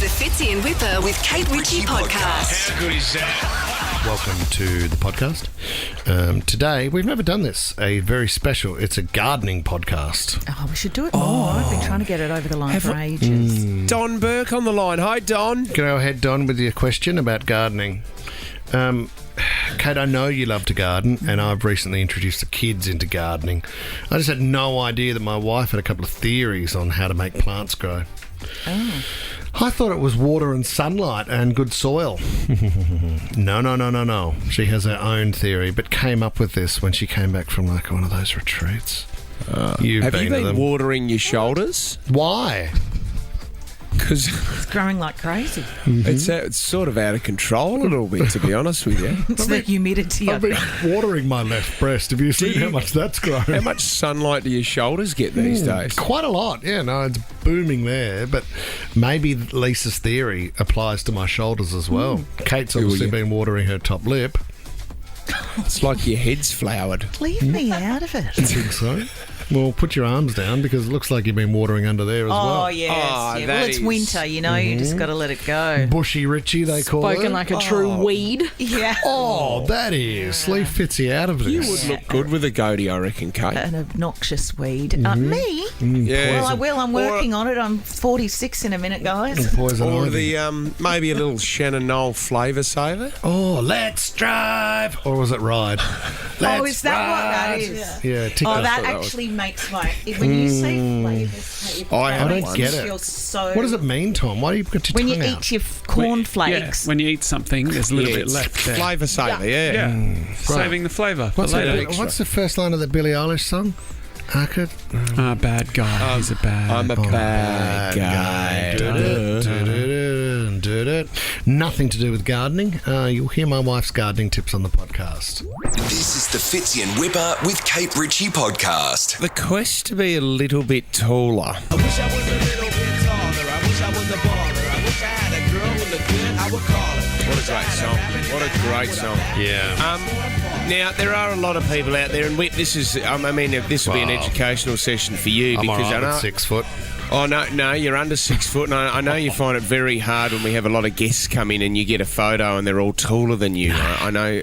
the Fitzy and Whipper with Kate Ritchie podcast. How good is that? Welcome to the podcast. Today, we've never done this, a very special, it's a gardening podcast. Oh, we should do it more. I've been trying to get it over the line for ages. Don Burke on the line. Hi, Don. Go ahead, Don, with your question about gardening. Kate, I know you love to garden, and I've recently introduced the kids into gardening. I just had no idea that my wife had a couple of theories on how to make plants grow. Oh. I thought it was water and sunlight and good soil. No. She has her own theory, but came up with this when she came back from like one of those retreats. Have you been watering your shoulders? Why? Because It's growing like crazy. it's sort of out of control a little bit, to be honest with you. It's the humidity I've of been it. watering my left breast. Have you seen how much that's grown? How much sunlight do your shoulders get these days? Quite a lot. Yeah, no, it's booming there. But maybe Lisa's theory applies to my shoulders as well. Kate's obviously been watering her top lip. It's like your head's flowered. Leave me out of it. I think so. Well, put your arms down because it looks like you've been watering under there as well. Oh, yes. Oh, yeah. that Well, it's is- winter, you know. You just got to let it go. Bushy Richie, they call it. Spoken like a true weed. Yeah. Oh, that is. Leave Fitzy out of this. You would look good with a goatee, I reckon, Kate. An obnoxious weed. Me? Yeah. Well, I will. I'm working on it. I'm 46 in a minute, guys. Poison Or ivy. the maybe a little Shannon Knoll flavour saver. Oh, let's drive. Or was it ride? Oh, is that what that is? Yeah, TikTok. Oh, that that was- actually makes my... When you say flavours... I don't makes get me it. feel so... What does it mean, Tom? Why do you put your When you tongue out? eat your cornflakes... Yeah, when you eat something, there's a little bit left there. Flavour saver, yeah. Saving the flavour for What's, later. what's the first line of the Billie Eilish song? I could... Bad guy. He's a bad. I'm a bad guy. Nothing to do with gardening. You'll hear my wife's gardening tips on the podcast. This is the Fitzy and Whipper with Kate Ritchie podcast. The quest to be a little bit taller. I wish I was a little bit taller. I wish I was a baller. I wish I had a girl who looked good. I would call her. What a great song. What a great song. Yeah. Now, there are a lot of people out there, and this will be an educational session for you. I'm because all right I know, with 6 foot. Oh, no, you're under 6 foot, and I know you find it very hard when we have a lot of guests come in and you get a photo and they're all taller than you. I know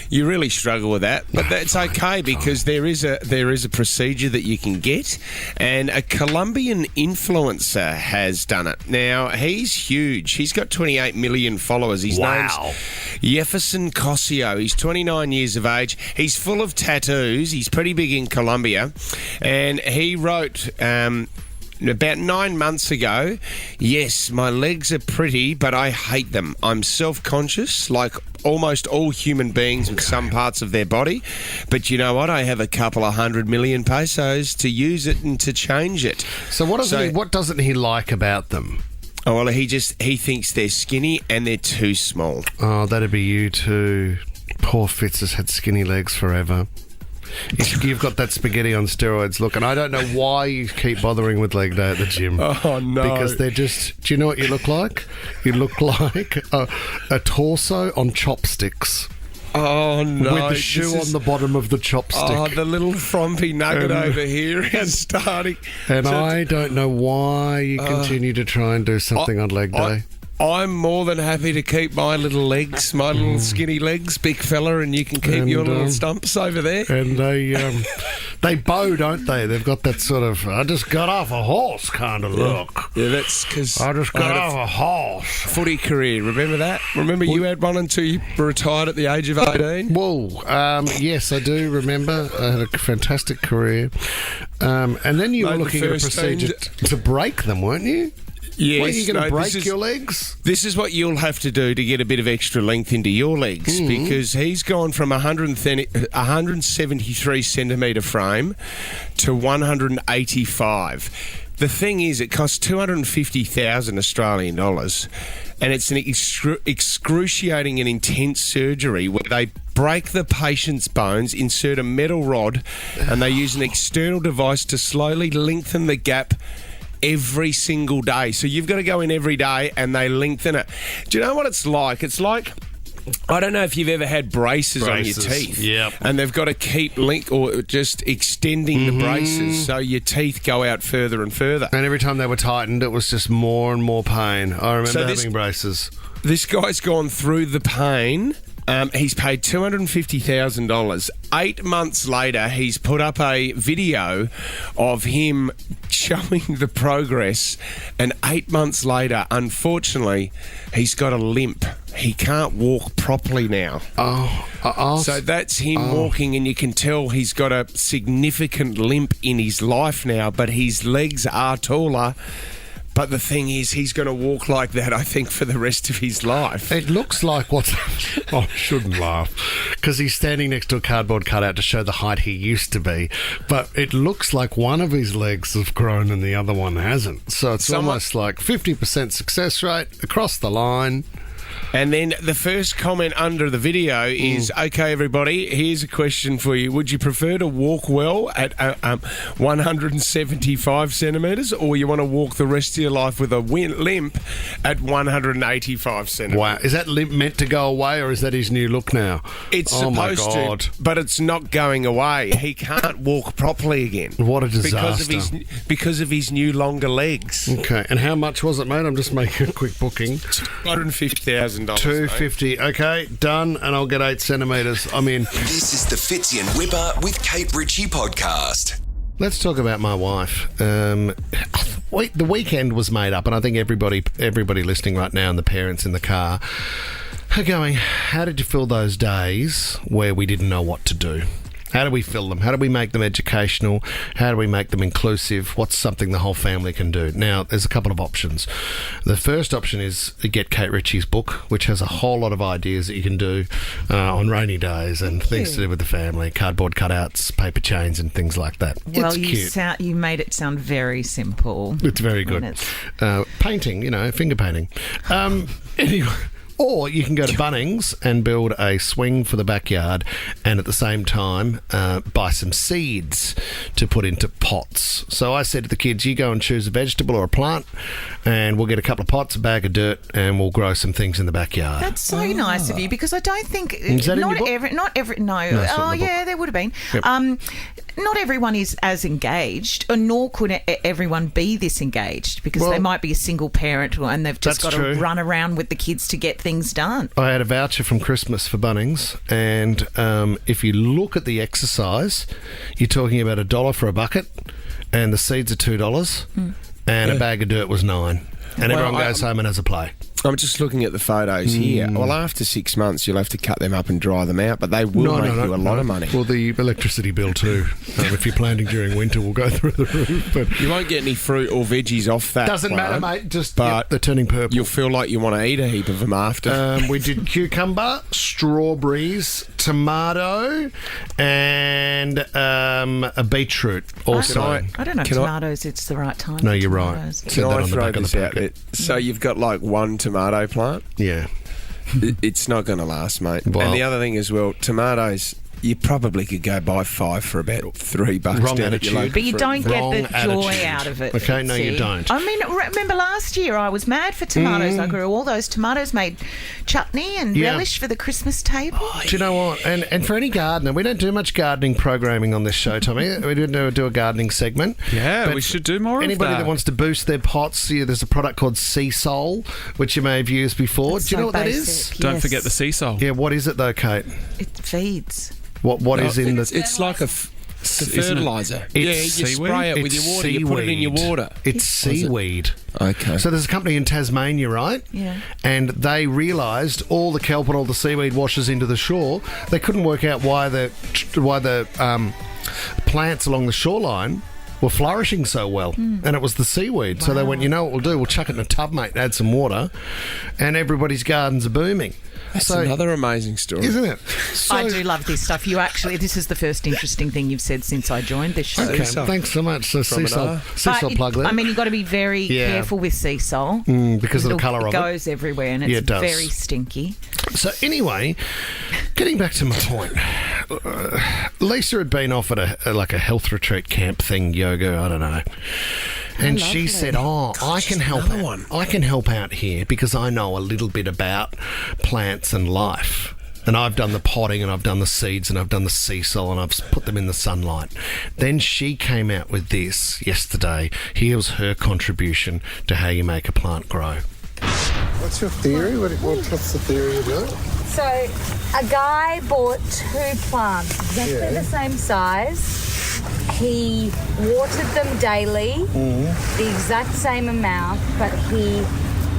you really struggle with that, but that's okay because there is a procedure that you can get, and a Colombian influencer has done it. Now, he's huge. He's got 28 million followers. His name's Jefferson Cosio. He's 29 years of age. He's full of tattoos. He's pretty big in Colombia, and he wrote... about 9 months ago, yes, my legs are pretty, but I hate them. I'm self-conscious, like almost all human beings with some parts of their body. But you know what? I have a couple of 100 million pesos to use it and to change it. So what doesn't he like about them? Oh, well, he thinks they're skinny and they're too small. Oh, that'd be you too. Poor Fitz has had skinny legs forever. You've got that spaghetti on steroids look, and I don't know why you keep bothering with leg day at the gym. Oh, no. Because they're just... Do you know what you look like? You look like a torso on chopsticks. Oh, no. With the shoe on the bottom of the chopstick. Oh, the little frumpy nugget over here is starting. And I don't know why you continue to try and do something on leg day. I'm more than happy to keep my little legs, my little skinny legs, big fella, and you can keep your little stumps over there. And they bow, don't they? They've got that sort of, I just got off a horse kind of look. Yeah, that's because I just got off a horse. footy career. Remember that? Remember you had one until you retired at the age of 18? Well, yes, I do remember. I had a fantastic career. And then you were Made the looking at a first procedure to break them, weren't you? Yes. Were you going to break this is- your legs? This is what you'll have to do to get a bit of extra length into your legs because he's gone from 173 centimetre frame to 185. The thing is, it costs 250,000 Australian dollars, and it's an excruciating and intense surgery where they break the patient's bones, insert a metal rod, and they use an external device to slowly lengthen the gap every single day. So you've got to go in every day and they lengthen it. Do you know what it's like? It's like I don't know if you've ever had braces on your teeth. Yep. And they've got to keep or just extending the braces so your teeth go out further and further. And every time they were tightened, it was just more and more pain. I remember having braces. This guy's gone through the pain. He's paid $250,000. 8 months later, he's put up a video of him showing the progress. And 8 months later, unfortunately, he's got a limp. He can't walk properly now. So that's him walking, and you can tell he's got a significant limp in his life now, but his legs are taller. But the thing is, he's going to walk like that, I think, for the rest of his life. It looks like what's... Oh, I shouldn't laugh. Because he's standing next to a cardboard cutout to show the height he used to be. But it looks like one of his legs have grown and the other one hasn't. So it's almost like 50% success rate across the line. And then the first comment under the video is, okay, everybody, here's a question for you. Would you prefer to walk well at 175 centimetres, or you want to walk the rest of your life with a limp at 185 centimetres? Wow. Is that limp meant to go away, or is that his new look now? It's supposed to, but it's not going away. He can't walk properly again. What a disaster. Because of his new longer legs. Okay. And how much was it, mate? I'm just making a quick booking. $250,000. $250. Okay, done, and I'll get 8 centimetres. I'm in. This is the Fitzy and Whipper with Kate Ritchie podcast. Let's talk about my wife. The weekend was made up, and I think everybody listening right now and the parents in the car are going, how did you fill those days where we didn't know what to do? How do we fill them? How do we make them educational? How do we make them inclusive? What's something the whole family can do? Now, there's a couple of options. The first option is get Kate Ritchie's book, which has a whole lot of ideas that you can do on rainy days and things to do with the family, cardboard cutouts, paper chains and things like that. Well, it's cute. You made it sound very simple. It's very good. Painting, finger painting. Anyway... Or you can go to Bunnings and build a swing for the backyard and at the same time buy some seeds to put into pots. So I said to the kids, you go and choose a vegetable or a plant and we'll get a couple of pots, a bag of dirt, and we'll grow some things in the backyard. That's so nice of you, because I don't think... Is that in your book? There would have been. Yep. Not everyone is as engaged, nor could everyone be this engaged, because they might be a single parent and they've just got to run around with the kids to get things done. I had a voucher from Christmas for Bunnings, and if you look at the exercise, you're talking about $1 for a bucket, and the seeds are $2, and a bag of dirt was $9. And everyone goes home and has a play. I'm just looking at the photos here. Well, after 6 months, you'll have to cut them up and dry them out, but they will make you a lot of money. Well, the electricity bill too, if you're planting during winter, will go through the roof. But you won't get any fruit or veggies off that. Doesn't matter, mate. They're turning purple. You'll feel like you want to eat a heap of them after. We did cucumber, strawberries, tomato, and a beetroot also. I don't know if tomatoes, it's the right time. No, you're right. Can I throw this out there? So you've got like one tomato plant. Yeah. It's not going to last, mate. Well, and the other thing as well, tomatoes, you probably could go buy 5 for about $3 Wrong down attitude. at your But you don't get the joy attitude. out of it. Okay, no, you don't. I mean, remember last year I was mad for tomatoes. I grew all those tomatoes, made chutney and relish for the Christmas table. Do you know what? And for any gardener, we don't do much gardening programming on this show, Tommy. We didn't do a gardening segment. Yeah, But we should do more of anybody that wants to boost their pots, there's a product called Sea Sol, which you may have used before. It's do you know so what basic, that is? Don't forget the sea salt. Yeah, what is it though, Kate? It feeds. What is in the... It's like a fertiliser. It's you seaweed? spray it with your water. You put it in your water. It's seaweed. Okay. So there's a company in Tasmania, right? Yeah. And they realised all the kelp and all the seaweed washes into the shore. They couldn't work out why the plants along the shoreline were flourishing so well, and it was the seaweed. Wow. So they went, you know what we'll do? We'll chuck it in a tub, mate, add some water, and everybody's gardens are booming. That's another amazing story. Isn't it? I do love this stuff. This is the first interesting thing you've said since I joined this show. Okay, thanks so much. So Sea Sol plug there. I mean, you've got to be very careful with Sea Sol. Because of the colour of it. It goes everywhere and it's very stinky. So anyway, getting back to my point, Lisa had been off at a health retreat camp thing, yoga, I don't know. And she said, I can help out. I can help out here because I know a little bit about plants and life. And I've done the potting and I've done the seeds and I've done the sea soil and I've put them in the sunlight. Then she came out with this yesterday. Here was her contribution to how you make a plant grow. What's your theory? What's the theory you do? So, a guy bought 2 plants, exactly the same size. He watered them daily, the exact same amount, but he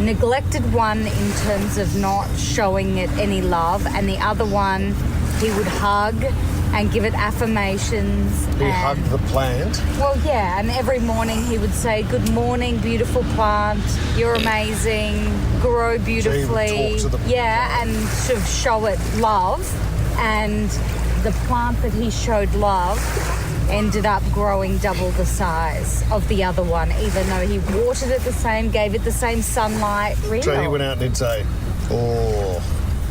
neglected one in terms of not showing it any love, and the other one he would hug and give it affirmations. He hugged the plant? Well, yeah, and every morning he would say, "Good morning, beautiful plant, you're amazing, grow beautifully." So he would talk to the plant. And sort of show it love, and the plant that he showed love ended up growing double the size of the other one, even though he watered it the same, gave it the same sunlight. Real. So he went out and he'd say, "Oh,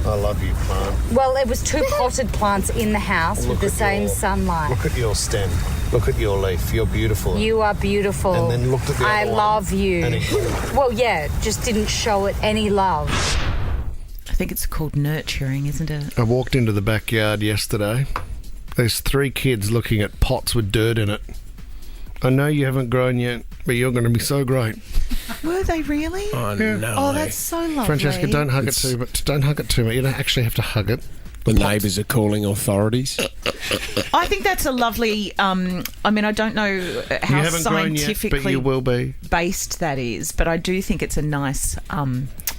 I love you, plant." Well, it was 2 potted plants in the house with the same sunlight. Look at your stem. Look at your leaf. You're beautiful. You are beautiful. And then looked at the I other one. love you. And he Well, yeah, just didn't show it any love. I think it's called nurturing, isn't it? I walked into the backyard yesterday. There's 3 kids looking at pots with dirt in it. I know you haven't grown yet, but you're going to be so great. Were they really? Oh, no. Oh, that's so lovely. Francesca, don't hug it too much. Don't hug it too much. You don't actually have to hug it. The neighbours are calling authorities. I think that's a lovely. I mean, I don't know how You haven't grown yet, scientifically but you will be. based that is, but I do think it's a nice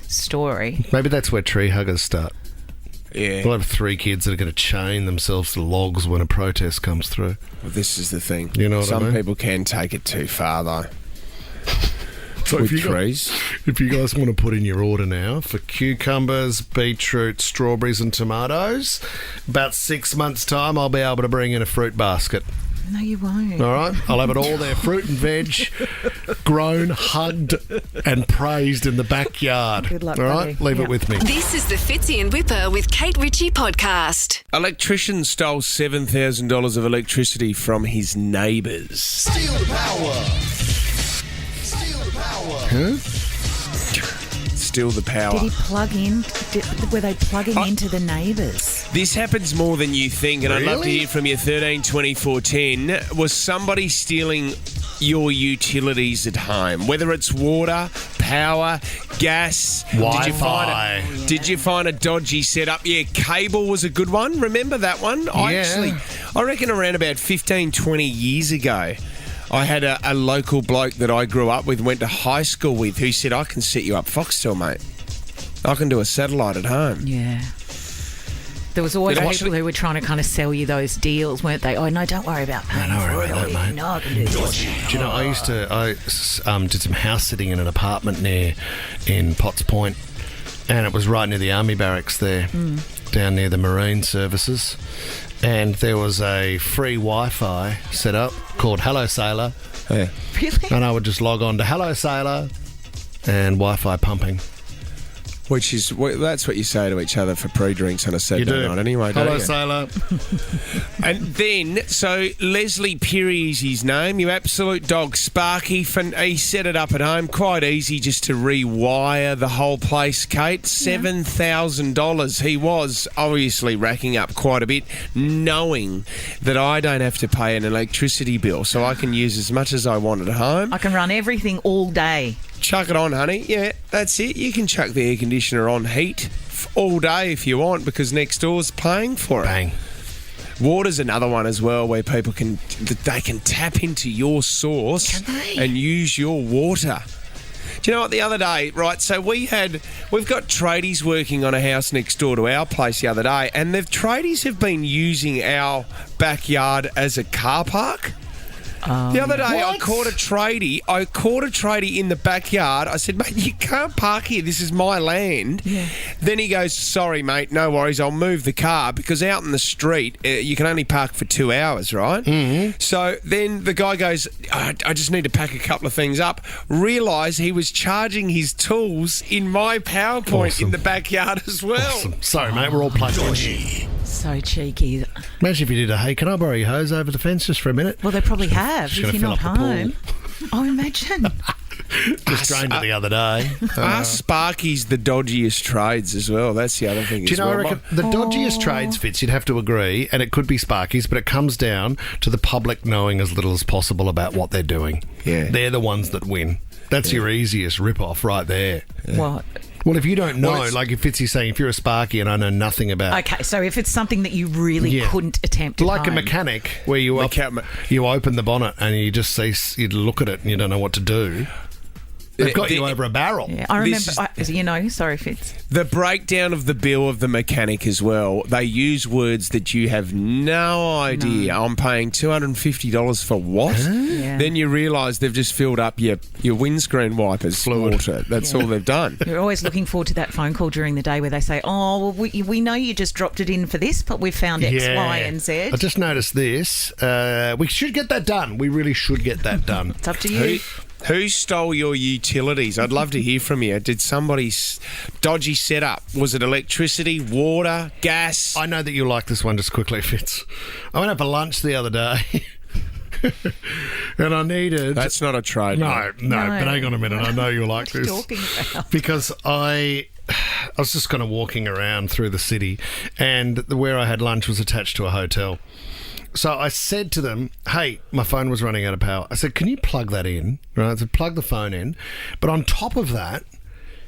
story. Maybe that's where tree huggers start. Yeah. We'll have 3 kids that are going to chain themselves to logs when a protest comes through. Well, this is the thing. You know what I Some mean? people can take it too far, though. So With if you trees. If you guys want to put in your order now for cucumbers, beetroot, strawberries and tomatoes, about 6 months' time I'll be able to bring in a fruit basket. No, you won't. All right? I'll have it all there, fruit and veg, grown, hugged and praised in the backyard. Good luck, all right? buddy. Leave Yep. it with me. This is the Fitzy and Whipper with Kate Ritchie podcast. Electrician stole $7,000 of electricity from his neighbours. Steal the power. Steal the power. Huh? Steal the power. Did he plug in? Were they plugging into the neighbours? This happens more than you think, and I'd love to Really? hear from you. 13 24 10. Was somebody stealing your utilities at home? Whether it's water, power, gas, Wi-Fi. Did you find a dodgy setup? Yeah, cable was a good one. Remember that one? Yeah. I reckon around about 15, 20 years ago, I had a local bloke that I grew up with, went to high school with, who said, "I can set you up Foxtel, mate. I can do a satellite at home." Yeah. There was always It people actually- who were trying to kind of sell you those deals, weren't they? Oh, no, don't worry about paying don't worry for it. about that, mate. No, I can do this. Do you know, I did some house sitting in an apartment in Potts Point, and it was right near the army barracks there, down near the Marine Services. And there was a free Wi-Fi set up called Hello Sailor. Yeah. Really? And I would just log on to Hello Sailor and Wi-Fi pumping. That's what you say to each other for pre-drinks on a Saturday night anyway, don't Hello you? Sailor. And then, so Leslie Perry is his name, you absolute dog, Sparky. He set it up at home, quite easy just to rewire the whole place, Kate. $7,000. He was obviously racking up quite a bit, knowing that I don't have to pay an electricity bill, so I can use as much as I want at home. I can run everything all day. Chuck it on, honey. Yeah, that's it. You can chuck the air conditioner on heat all day if you want, because next door's paying for it. Bang. Water's another one as well, where people can tap into your source and use your water. Do you know what, the other day, right, so we've got tradies working on a house next door to our place the other day, and the tradies have been using our backyard as a car park. The other day, I caught a tradie in the backyard. I said, "Mate, you can't park here. This is my land." Yeah. Then he goes, "Sorry, mate, no worries. I'll move the car," because out in the street, you can only park for 2 hours, right? Mm-hmm. So then the guy goes, I just need to pack a couple of things up. Realise he was charging his tools in my PowerPoint in the backyard as well. Awesome. Sorry, mate, we're all plugged in. So cheeky. Imagine if you did hey, can I borrow your hose over the fence just for a minute? Well, they probably have Just if gonna you're not fill up the pool. home. Oh, imagine. Just drained it the other day. Are Sparkies the dodgiest trades as well? That's the other thing. Do you know, I reckon the dodgiest trades, Fitz, you'd have to agree, and it could be Sparkies, but it comes down to the public knowing as little as possible about what they're doing. Yeah. They're the ones that win. That's your easiest rip-off right there. What? Well, if you don't know, like if Fitzy's saying, if you're a Sparky and I know nothing about... Okay, so if it's something that you really couldn't attempt at like home. a mechanic, where you open the bonnet and you just see, you look at it and you don't know what to do. They've got you over a barrel. Yeah, I remember, sorry, Fitz. The breakdown of the bill of the mechanic as well. They use words that you have no idea. I'm paying $250 for what? Yeah. Then you realise they've just filled up your windscreen wipers water. That's all they've done. You're always looking forward to that phone call during the day where they say, oh, well, we know you just dropped it in for this, but we've found X, Y and Z. I just noticed this. We should get that done. We really should get that done. It's up to you. Who stole your utilities? I'd love to hear from you. Did somebody's dodgy setup? Was it electricity, water, gas? I know that you like this one just quickly, Fitz. I went out for lunch the other day and I needed... That's not a trade. No, but hang on a minute. I know you like this. What are you talking about? Because I was just kind of walking around through the city and where I had lunch was attached to a hotel. So I said to them, hey, my phone was running out of power. I said, can you plug that in? Right, I said, plug the phone in. But on top of that,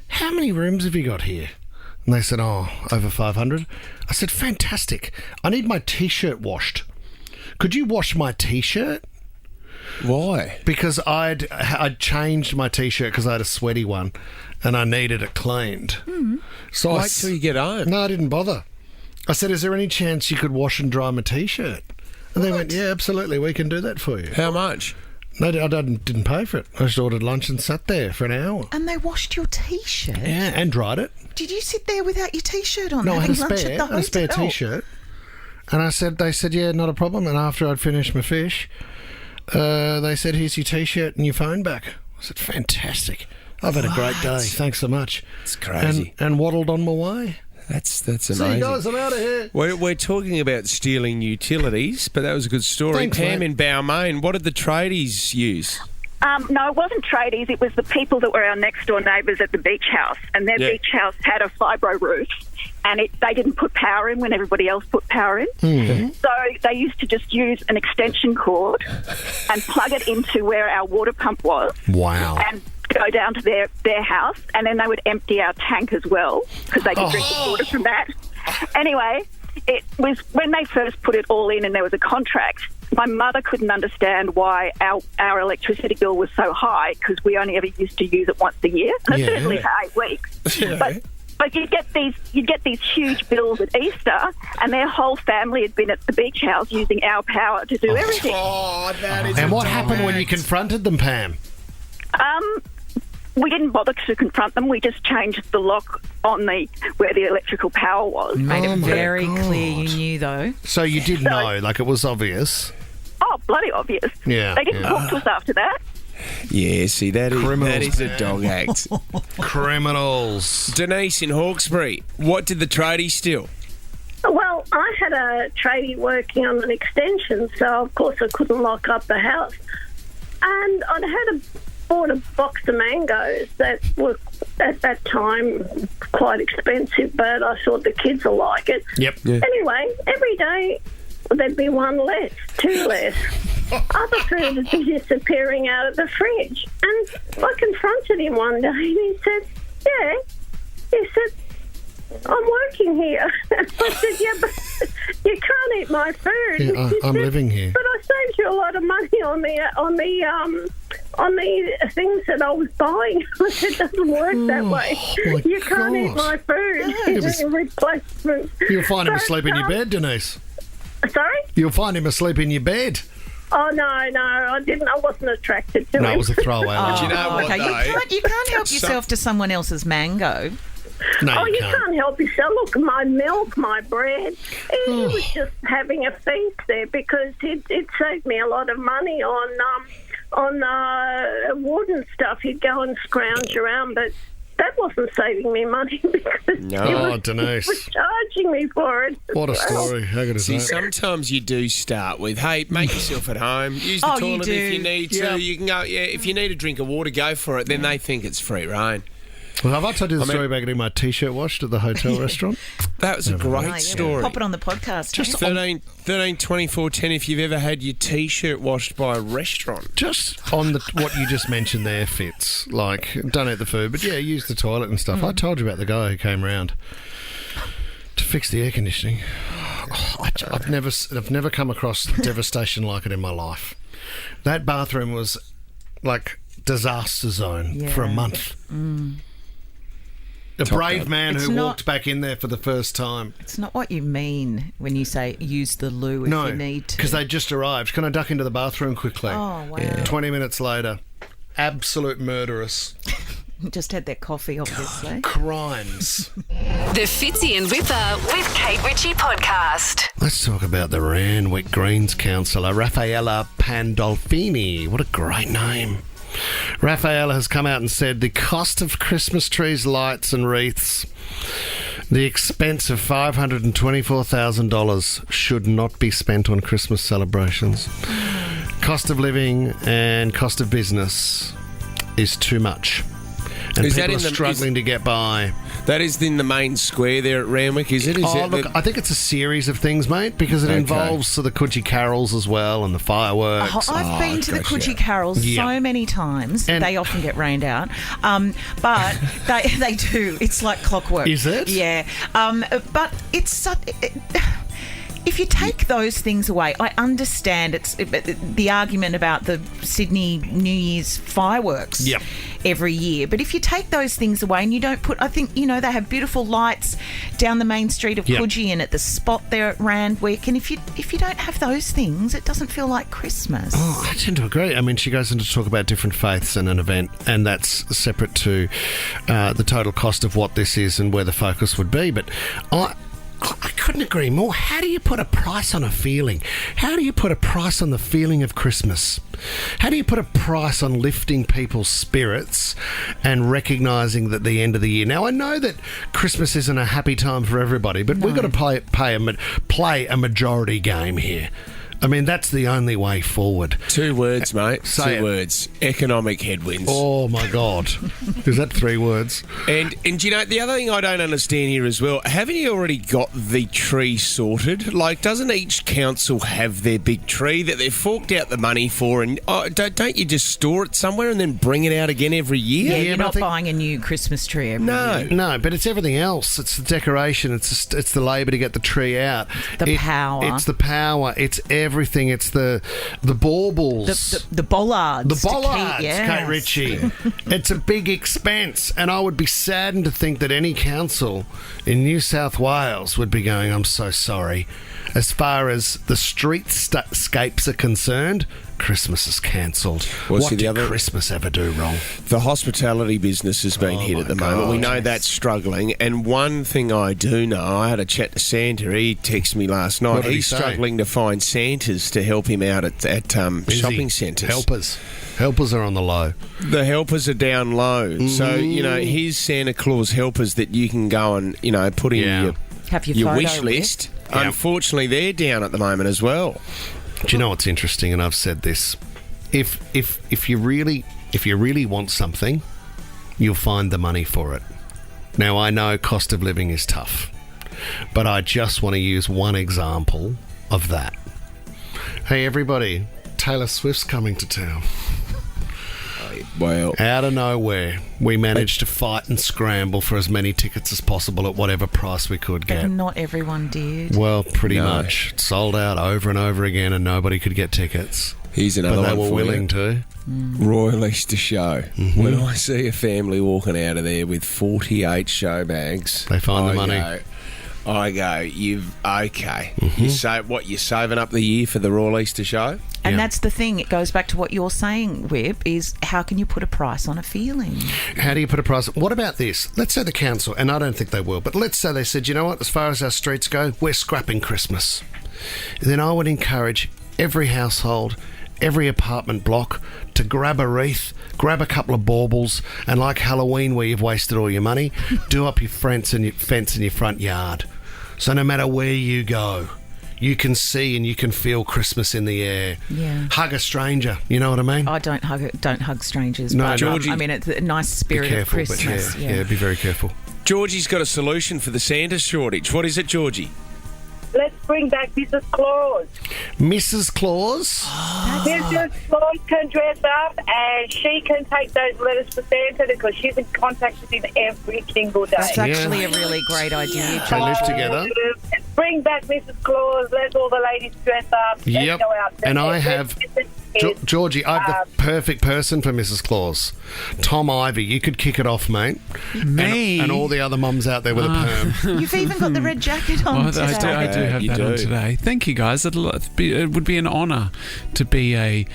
how many rooms have you got here? And they said, over 500. I said, fantastic. I need my T-shirt washed. Could you wash my T-shirt? Why? Because I'd changed my T-shirt because I had a sweaty one and I needed it cleaned. So wait till you get home. No, I didn't bother. I said, is there any chance you could wash and dry my T-shirt? And they went, yeah, absolutely, we can do that for you. How much? No, I didn't pay for it. I just ordered lunch and sat there for an hour. And they washed your T-shirt? Yeah, and dried it. Did you sit there without your T-shirt on? No, I had a lunch at the hotel? spare T-shirt. And they said, yeah, not a problem. And after I'd finished my fish, they said, here's your T-shirt and your phone back. I said, fantastic. I've had a great day. Thanks so much. It's crazy. And waddled on my way. That's amazing. See you guys, I'm out of here. We're talking about stealing utilities, but that was a good story. Thanks, Pam mate. in Balmain, what did the tradies use? No, it wasn't tradies. It was the people that were our next-door neighbours at the beach house. And their beach house had a fibro roof, and they didn't put power in when everybody else put power in. Mm-hmm. So they used to just use an extension cord and plug it into where our water pump was. Wow. And go down to their house, and then they would empty our tank as well, because they could drink the water from that. Anyway, it was when they first put it all in and there was a contract, my mother couldn't understand why our electricity bill was so high, because we only ever used to use it once a year, and certainly for 8 weeks. Yeah. But you'd get these huge bills at Easter, and their whole family had been at the beach house using our power to do everything. And what happened when you confronted them, Pam? We didn't bother to confront them. We just changed the lock on where the electrical power was. Made it very clear you knew, though. So you did know, like it was obvious. Oh, bloody obvious. Yeah. They didn't talk to us after that. Yeah, see, that is a dog act. Criminals. Denise in Hawkesbury, what did the tradies steal? Well, I had a tradie working on an extension, so of course I couldn't lock up the house. And I'd bought a box of mangoes that were at that time quite expensive, but I thought the kids will like it. Yep. Yeah. Anyway, every day there'd be one less, two less. Other food would be disappearing out of the fridge. And I confronted him one day and he said, yeah. He said, I'm working here. I said, yeah, but you can't eat my food. Yeah, I'm living here. But I saved you a lot of money on the things that I was buying. I said, it doesn't work that way. You can't eat my food. It's a replacement. You'll find him asleep in your bed, Denise. Sorry? You'll find him asleep in your bed. Oh, no, I didn't. I wasn't attracted to him. No, it was a throwaway. But you know what, Okay, though? you can't help yourself to someone else's mango. No, you can't help yourself. Look, my milk, my bread. He was just having a feast there because it saved me a lot of money on wood and stuff. He'd go and scrounge around, but that wasn't saving me money because No. Denise. he was charging me for it. What a story. How good is See, that? sometimes you do start with, hey, make yourself at home. Use the Oh, you toilet do. if you need to. Yeah. You can go, if you need a drink of water, go for it. Then they think it's free reign. Well, have I told you the story about getting my T-shirt washed at the hotel restaurant? That was a great story. Pop it on the podcast. Just eh? 13 24 10 if you've ever had your T-shirt washed by a restaurant. Just on what you just mentioned there, Fitz. Like, don't eat the food, but yeah, use the toilet and stuff. I told you about the guy who came round to fix the air conditioning. I've never come across devastation like it in my life. That bathroom was like disaster zone for a month. A brave man who walked back in there for the first time. It's not what you mean when you say use the loo if you need to. Because they just arrived. Can I duck into the bathroom quickly? Oh, wow. 20 minutes later. Absolute murderous. Just had their coffee, obviously. Crimes. The Fitzy and Whipper with Kate Ritchie podcast. Let's talk about the Randwick Greens councillor, Raffaella Pandolfini. What a great name. Raffaella has come out and said the cost of Christmas trees, lights and wreaths, the expense of $524,000 should not be spent on Christmas celebrations. Cost of living and cost of business is too much. And people are struggling to get by. That is in the main square there at Randwick, is it? I think it's a series of things, mate, because it involves the Coogee Carols as well and the fireworks. I've been to the Coogee Carols so many times. And they often get rained out. But they do. It's like clockwork. Is it? Yeah. But it's if you take those things away, I understand the argument about the Sydney New Year's fireworks every year. But if you take those things away and you don't put, I think, they have beautiful lights down the main street of Coogee and at the spot there at Randwick. And if you don't have those things, it doesn't feel like Christmas. Oh, I tend to agree. I mean, she goes into talk about different faiths and an event, and that's separate to the total cost of what this is and where the focus would be. But I couldn't agree more. How do you put a price on a feeling? How do you put a price on the feeling of Christmas? How do you put a price on lifting people's spirits and recognising that the end of the year? Now, I know that Christmas isn't a happy time for everybody, but we've got to play a majority game here. I mean, that's the only way forward. 2 words, mate. Say Two words. Economic headwinds. Oh, my God. Is that 3 words? And the other thing I don't understand here as well, haven't you already got the tree sorted? Like, doesn't each council have their big tree that they've forked out the money for, and don't you just store it somewhere and then bring it out again every year? Yeah, you're not buying a new Christmas tree every year. No, but it's everything else. It's the decoration. It's the labour to get the tree out. The power. It's the power. It's everything. It's the baubles. The bollards. The bollards, yes. Kate Ritchie. It's a big expense, and I would be saddened to think that any council in New South Wales would be going, I'm so sorry. As far as the streetscapes are concerned, Christmas is cancelled. What did Christmas ever do wrong? The hospitality business has been hit at the moment. We know that's struggling. And one thing I do know, I had a chat to Santa. He texted me last night. He's struggling to find Santas to help him out at shopping centres. Helpers are on the low. The helpers are down low. So, his Santa Claus helpers that you can go and, put in your wish list. Unfortunately, they're down at the moment as well. Do you know what's interesting? And I've said this: if you really want something, you'll find the money for it. Now, I know cost of living is tough, but I just want to use one example of that. Hey, everybody! Taylor Swift's coming to town. Well, out of nowhere, we managed to fight and scramble for as many tickets as possible at whatever price we could get. But not everyone did. Well, pretty much. Sold out over and over again, and nobody could get tickets. Here's another one. But they were willing to. Royal Easter Show. When I see a family walking out of there with 48 show bags, they find the money. I go, You save what? You're saving up the year for the Royal Easter Show? And that's the thing. It goes back to what you're saying, Whip, is how can you put a price on a feeling? How do you put a price? What about this? Let's say the council, and I don't think they will, but let's say they said, you know what, as far as our streets go, we're scrapping Christmas. Then I would encourage every household, every apartment block to grab a wreath, grab a couple of baubles, and like Halloween where you've wasted all your money, do up your fence and your front yard. So no matter where you go, you can see and you can feel Christmas in the air. Yeah. Hug a stranger, you know what I mean? I don't hug strangers. No, but, Georgie- I mean, it's a nice spirit Be careful, of Christmas. but yeah, be very careful. Georgie's got a solution for the Santa shortage. What is it, Georgie? Let's bring back Mrs. Claus. Mrs. Claus? Mrs. Claus can dress up and she can take those letters for Santa because she's in contact with him every single day. That's actually a really great idea. They live together. Let's bring back Mrs. Claus. Let all the ladies dress up. Yep. Let's go out. And I have... Georgie, I have the perfect person for Mrs. Claus. Tom Ivy. You could kick it off, mate. Me? And all the other mums out there with a perm. You've even got the red jacket on today. I do have that on today. Thank you, guys. It would be an honour to be a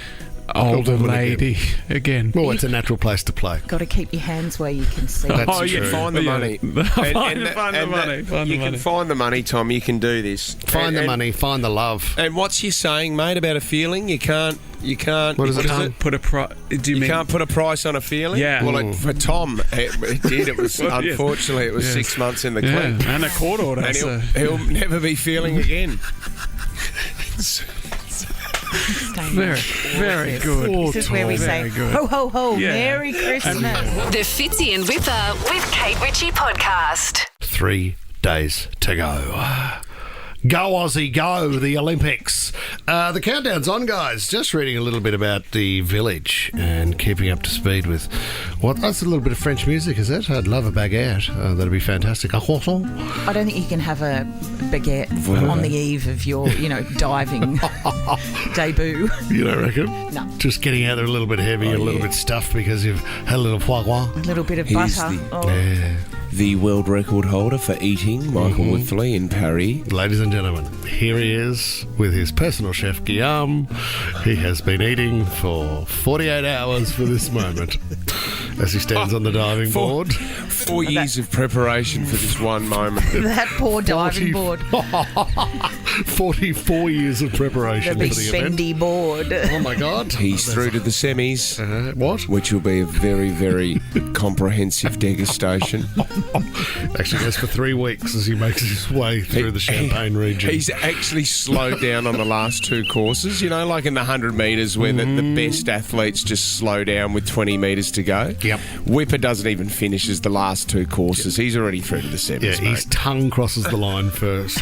older lady again. Well, it's a natural place to play. Got to keep your hands where you can see. That's You true. find the money. Find the money. You can find the money, Tom. You can do this. Find the money, find the love. And what's your saying, mate, about a feeling? You can't. What is it? Put a price. Do you mean? Can't put a price on a feeling? Yeah. Well, for Tom, it did. It was unfortunately it was 6 months in the clinic, and a court order. And he'll never be feeling again. Very good. This is where we say, ho, ho, ho, Merry Christmas. The Fitzy and Whipper with Kate Ritchie podcast. 3 days to go. Go Aussie, go, the Olympics. The countdown's on, guys. Just reading a little bit about the village and keeping up to speed with that's a little bit of French music, is it? I'd love a baguette. That'd be fantastic. A croissant. I don't think you can have a baguette on the eve of your, diving debut. You don't reckon? No. Just getting out there a little bit heavy, a little bit stuffed because you've had a little foie gras. A little bit of Here's butter. The world record holder for eating, Michael Withley in Paris. Ladies and gentlemen, here he is with his personal chef, Guillaume. He has been eating for 48 hours for this moment as he stands on the diving board. 4 years of preparation for this one moment. That poor diving board. 44 years of preparation The big for the event. bendy board. Oh, my God. He's through to the semis. What? Which will be a very, very comprehensive degustation. Actually goes for 3 weeks as he makes his way through the Champagne region. He's actually slowed down on the last 2 courses, like in the 100 metres where the best athletes just slow down with 20 metres to go. Yep. Whipper doesn't even finish as the last 2 courses. He's already through to the semis, Yeah, his tongue crosses the line first.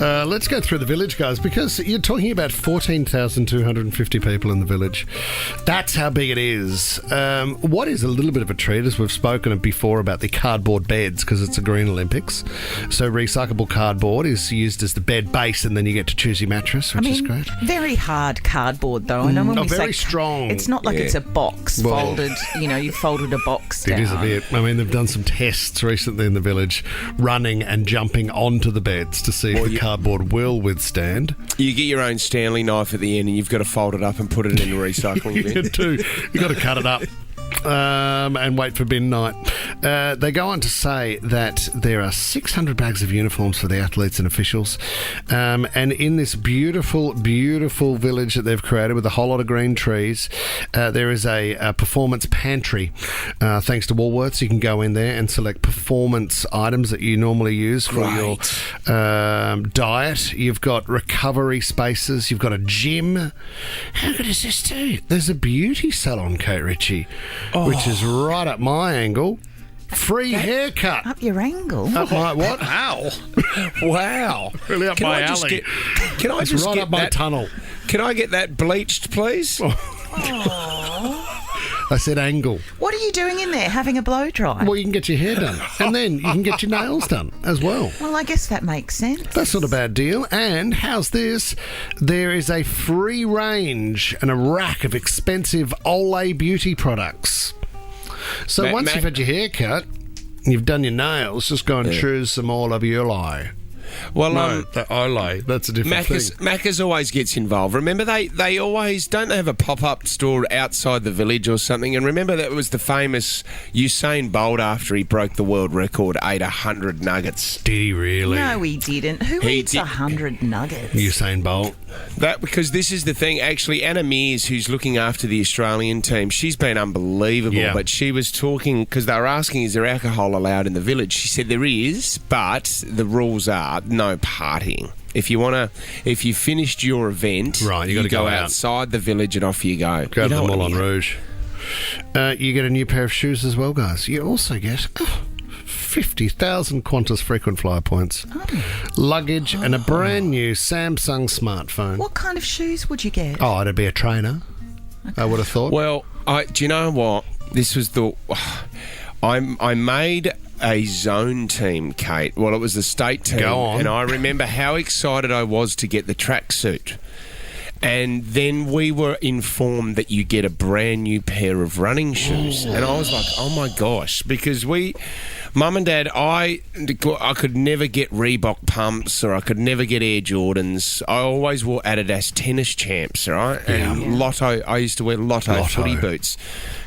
Let's go through the village, guys, because you're talking about 14,250 people in the village. That's how big it is. What is a little bit of a treat, as we've spoken before about the cardboard beds, because it's a Green Olympics. So recyclable cardboard is used as the bed base, and then you get to choose your mattress, which is great. Very hard cardboard, though. I know when we very say strong. It's not like it's a box folded. You folded a box down. It is a bit. I mean, they've done some tests recently in the village, running and jumping onto the beds to see if the cardboard will withstand. You get your own Stanley knife at the end, and you've got to fold it up and put it in the recycling bin. You do. You've got to cut it up. And wait for bin night. They go on to say that there are 600 bags of uniforms for the athletes and officials. And in this beautiful, beautiful village that they've created with a whole lot of green trees, there is a performance pantry. Thanks to Woolworths, you can go in there and select performance items that you normally use for your diet. You've got recovery spaces. You've got a gym. How good is this too? There's a beauty salon, Kate Ritchie, which is right up my angle. Free haircut. Up your angle? Up my what? Wow. Wow. Really up my alley. Can I It's just right get up my that tunnel. Can I get that bleached, please? I said angle. What are you doing in there? Having a blow dry? Well, you can get your hair done. And then you can get your nails done as well. Well, I guess that makes sense. That's not a bad deal. And how's this? There is a free range and a rack of expensive Olay beauty products. So once you've had your hair cut, you've done your nails, just go and choose some Olay. Well, No, the Olay. That's a different thing. Macca's always gets involved. Remember, they always don't they have a pop-up store outside the village or something? And remember that was the famous Usain Bolt after he broke the world record, ate 100 nuggets. Did he really? No, he didn't. Who eats 100 nuggets? Usain Bolt. That because this is the thing. Actually, Anna Mears, who's looking after the Australian team, she's been unbelievable. Yeah. But she was talking because they were asking, "Is there alcohol allowed in the village?" She said there is, but the rules are no partying. If you finished your event, Right, you gotta go go out. outside the village and off you go. Go You to the don't wanna Moulin be- Rouge. You get a new pair of shoes as well, guys. You also get 50,000 Qantas frequent flyer points, luggage, and a brand new Samsung smartphone. What kind of shoes would you get? Oh, it'd be a trainer. I would have thought. Well, do you know what? This was the. I made a zone team, Kate. Well, it was the state team. Go on. And I remember how excited I was to get the tracksuit. And then we were informed that you get a brand new pair of running shoes. And I was like, oh my gosh, because Mum and Dad, I could never get Reebok pumps or I could never get Air Jordans. I always wore Adidas tennis champs, right? And Lotto, I used to wear Lotto footy boots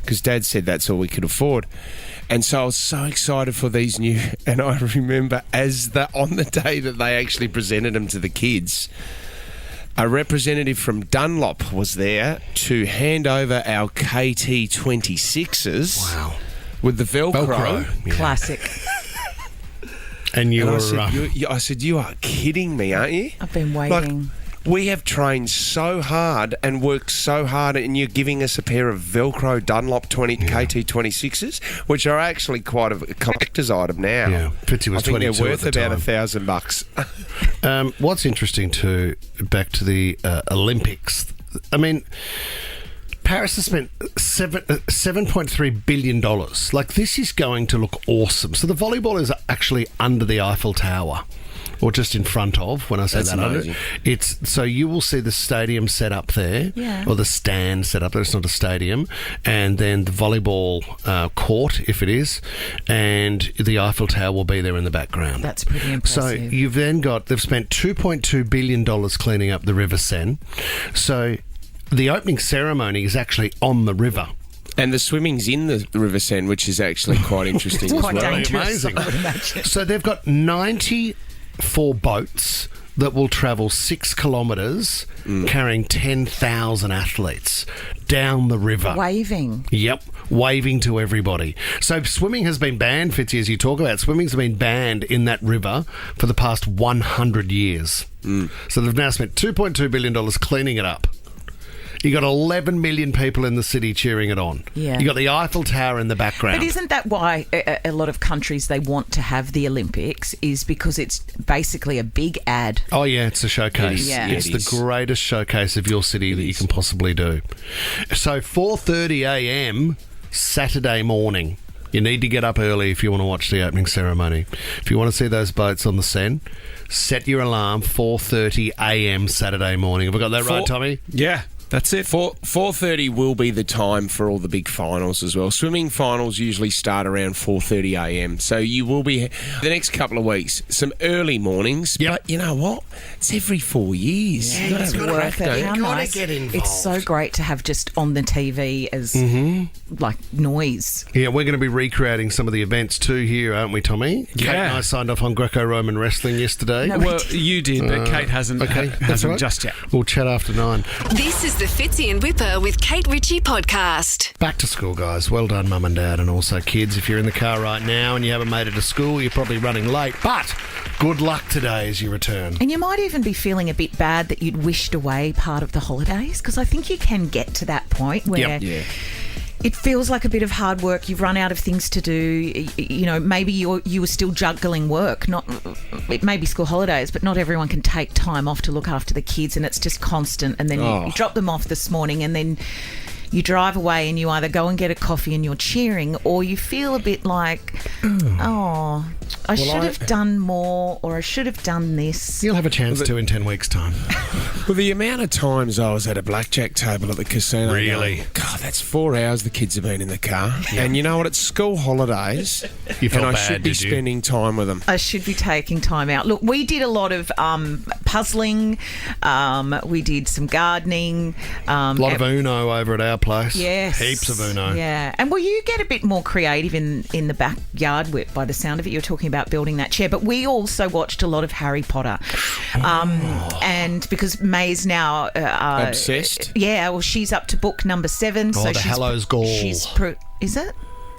because Dad said that's all we could afford. And so I was so excited for these new, and I remember on the day that they actually presented them to the kids, a representative from Dunlop was there to hand over our KT26s. Wow. With the Velcro. Yeah. Classic. And you were... I said, you are kidding me, aren't you? I've been waiting. We have trained so hard and worked so hard, and you're giving us a pair of Velcro Dunlop KT26s, which are actually quite a collector's item now. Yeah, Fitzy was I think 22 they're worth at the about time. $1,000. What's interesting too, back to the Olympics. I mean, Paris has spent $7.3 billion. Like, this is going to look awesome. So the volleyball is actually under the Eiffel Tower. Or just in front of, when I say That's that under. amazing. So you will see the stadium set up there, or the stand set up there. It's not a stadium, and then the volleyball court, if it is, and the Eiffel Tower will be there in the background. That's pretty impressive. So you've then they've spent $2.2 billion cleaning up the River Seine. So the opening ceremony is actually on the river. And the swimming's in the River Seine, which is actually quite interesting It's as quite well. dangerous, Amazing. I would imagine. So they've got 94 boats that will travel 6 kilometres carrying 10,000 athletes down the river. Waving. Yep, waving to everybody. So swimming has been banned, Fitzy, as you talk about. Swimming's been banned in that river for the past 100 years. So they've now spent $2.2 billion cleaning it up. You got 11 million people in the city cheering it on. Yeah. You got the Eiffel Tower in the background. But isn't that why a lot of countries, they want to have the Olympics, is because it's basically a big ad? Oh, yeah, it's a showcase. Yeah. It's the greatest showcase of your city that you can possibly do. So 4:30 a.m. Saturday morning. You need to get up early if you want to watch the opening ceremony. If you want to see those boats on the Seine, set your alarm 4:30 a.m. Saturday morning. Have I got that right, Tommy? Yeah. That's it. 4:30 will be the time for all the big finals as well. Swimming finals usually start around 4:30 a.m. So you will be, the next couple of weeks, some early mornings. Yep. But you know what? It's every 4 years. Yeah, You gotta it's have a worth crack, it. don't How you? nice. get involved. It's so great to have just on the TV as like noise. Yeah, we're going to be recreating some of the events too here, aren't we, Tommy? Kate and I signed off on Greco-Roman wrestling yesterday. No, Well, you did, but Kate hasn't, that's hasn't right. just yet. We'll chat after 9. This is the Fitzy and Whipper with Kate Ritchie podcast. Back to school, guys. Well done, Mum and Dad, and also kids. If you're in the car right now and you haven't made it to school, you're probably running late. But good luck today as you return. And you might even be feeling a bit bad that you'd wished away part of the holidays, because I think you can get to that point where it feels like a bit of hard work. You've run out of things to do. You know, maybe you were still juggling work. It may be school holidays, but not everyone can take time off to look after the kids, and it's just constant. And then you drop them off this morning, and then you drive away and you either go and get a coffee and you're cheering, or you feel a bit like, oh, I should have done more, or I should have done this. You'll have a chance to in 10 weeks' time. Well, the amount of times I was at a blackjack table at the casino. Really? Going, God, that's 4 hours the kids have been in the car. And you know what? It's school holidays. You felt and I bad, should be did you? spending time with them. I should be taking time out. Look, we did a lot of puzzling. We did some gardening. A lot of Uno over at our place. Yes. Heaps of Uno. Yeah. And will you get a bit more creative in the backyard, Whip, by the sound of it? You're talking about building that chair. But we also watched a lot of Harry Potter. And because May's now... Obsessed? Yeah, well, she's up to book number 7. Oh, the Hallows Gall. Is it?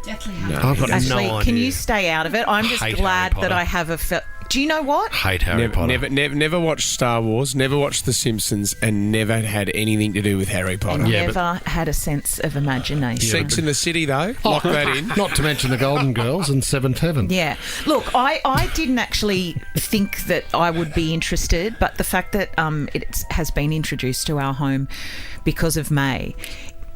I've got Actually, no idea. can you stay out of it? I'm just Hate glad Harry that Potter. I have a... Do you know what? Hate Harry Potter. Never watched Star Wars, never watched The Simpsons, and never had anything to do with Harry Potter. Never had a sense of imagination. Sex in the City, though. Lock that in. Not to mention the Golden Girls and Seventh Heaven. Yeah. Look, I didn't actually think that I would be interested, but the fact that it has been introduced to our home because of May,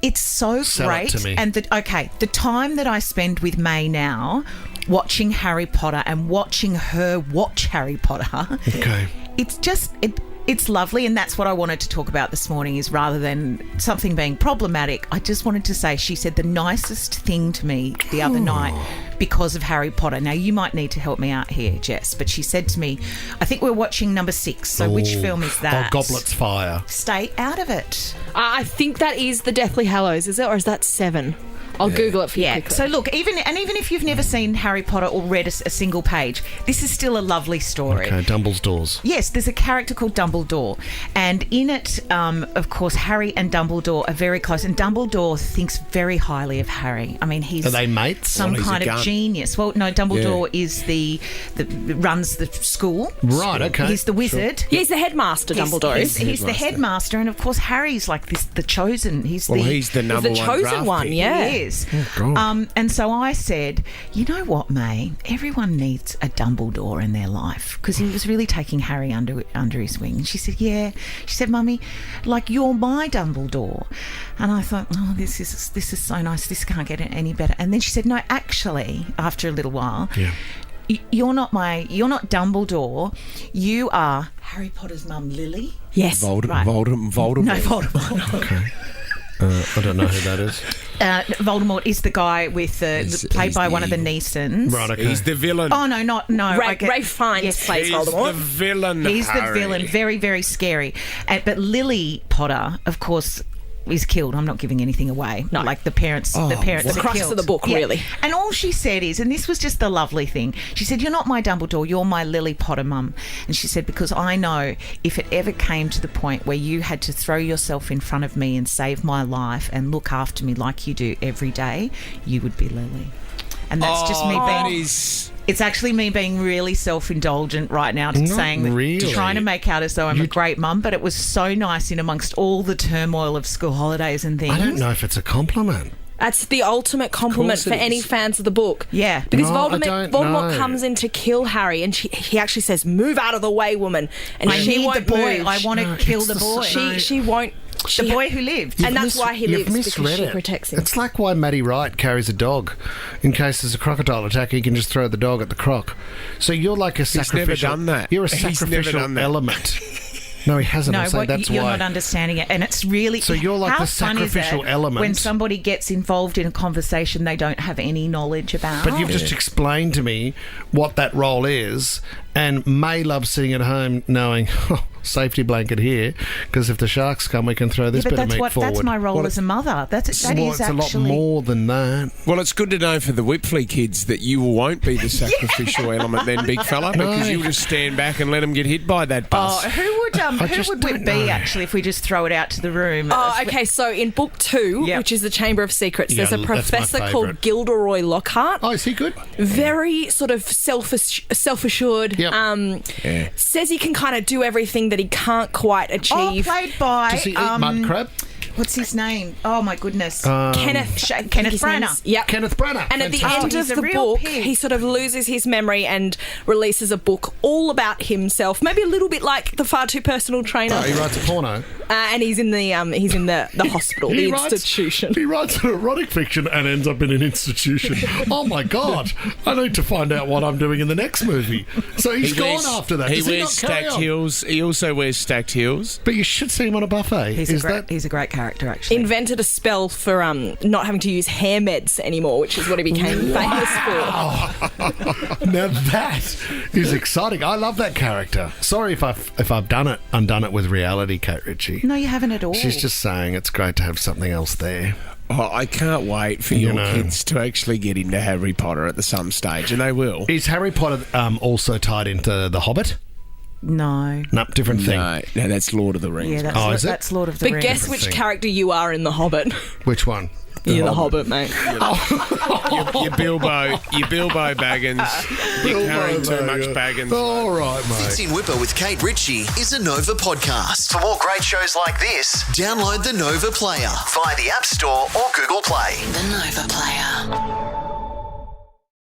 it's so Sell it great. to me. And the time that I spend with May now, watching Harry Potter and watching her watch Harry Potter, it's just... It's lovely, and that's what I wanted to talk about this morning, is rather than something being problematic, I just wanted to say she said the nicest thing to me the other night because of Harry Potter. Now, you might need to help me out here, Jess, but she said to me, I think we're watching number 6, so which film is that? Oh, Goblet's Fire. Stay out of it. I think that is the Deathly Hallows, is it? Or is that 7? I'll Google it for you quickly. So look, even if you've never seen Harry Potter or read a single page, this is still a lovely story. Okay, Dumbledore's. Yes, there's a character called Dumbledore, and in it, of course, Harry and Dumbledore are very close, and Dumbledore thinks very highly of Harry. I mean, he's Are they mates? some kind of genius. Well, no, Dumbledore is the runs the school. Right, okay. He's the wizard. Yeah, he's the headmaster, Dumbledore. He's the headmaster, and of course, Harry's like the chosen. He's the number the one chosen draft one. pick. Yeah. He is. Oh, God. And so I said, you know what, May? Everyone needs a Dumbledore in their life, because he was really taking Harry under his wing. And she said, yeah. She said, Mummy, like, you're my Dumbledore. And I thought, oh, this is so nice. This can't get any better. And then she said, no, actually, after a little while, you're not Dumbledore. You are Harry Potter's mum, Lily. Yes. Voldemort. No, Voldemort. Okay. I don't know who that is. Voldemort is the guy with played by one of the Neesons. Right, okay. He's the villain. Oh no! Ray Fiennes plays He's Voldemort. the villain. He's Harry. the villain. Very, very scary. But Lily Potter, of course, is killed. I'm not giving anything away. No. Like the parents The are crux killed. of the book, really. And all she said is, and this was just the lovely thing, she said, you're not my Dumbledore, you're my Lily Potter mum. And she said, because I know if it ever came to the point where you had to throw yourself in front of me and save my life and look after me like you do every day, you would be Lily. And that's just me being... It's actually me being really self-indulgent right now, trying to make out as though I'm a great mum, but it was so nice in amongst all the turmoil of school holidays and things. I don't know if it's a compliment. That's the ultimate compliment for any fans of the book. Yeah. Because No, I don't Voldemort know. comes in to kill Harry, and he actually says, move out of the way, woman. And I she need won't the boy. move. I want to kill the boy. She won't. The boy who lived. And that's why he You've lives, because misread she it. protects him. It's like why Matty Wright carries a dog. In case there's a crocodile attack, he can just throw the dog at the croc. So you're like a sacrificial... never done that. You're a He's never sacrificial done that. element. No, he hasn't. No, I'm saying that's you're why. not understanding it, and it's really... So you're like how the fun is sacrificial it element. when somebody gets involved in a conversation they don't have any knowledge about. But you've just explained to me what that role is, and May loves sitting at home knowing, safety blanket here, because if the sharks come, we can throw this bit of meat forward. That's my role as a mother. It's a lot more than that. Well, it's good to know for the Whipfley kids that you won't be the sacrificial element then, big fella, because you'll just stand back and let them get hit by that bus. Oh, who would Whip be, actually, if we just throw it out to the room? Oh, okay, so in book 2, which is the Chamber of Secrets, there's a that's my professor favourite. called Gilderoy Lockhart. Oh, is he good? Very sort of self-assured. Yep. Says he can kind of do everything that he can't quite achieve. Played by... Does he eat mud crab? What's his name? Oh, my goodness. Kenneth Branagh. Yep. Kenneth Branagh. And at the Fantastic. end he's of a the real book, pig. he sort of loses his memory and releases a book all about himself. Maybe a little bit like the Far Too Personal Trainer. Oh, he writes a porno. And he's in the hospital, the institution. He writes an erotic fiction and ends up in an institution. Oh my God! I need to find out what I'm doing in the next movie. So he's gone after that. He Does wears not carry stacked on? heels. He also wears stacked heels. But you should see him on a buffet. He's a great character, actually. Invented a spell for not having to use hair meds anymore, which is what he became famous for. Now that is exciting. I love that character. Sorry if I've undone it with reality, Kate Ritchie. No, you haven't at all. She's just saying it's great to have something else there. Oh, I can't wait for your kids to actually get into Harry Potter at some stage, and they will. Is Harry Potter also tied into The Hobbit? No. Nope, different thing. No, that's Lord of the Rings. Yeah, is it? that's Lord of the But Rings. guess which character you are in The Hobbit? Which one? You're the Hobbit, mate. You're Bilbo Baggins. You're carrying too much Baggins. All right, mate. Fitzy and Whipper with Kate Ritchie is a Nova podcast. For more great shows like this, download the Nova Player via the App Store or Google Play. The Nova Player.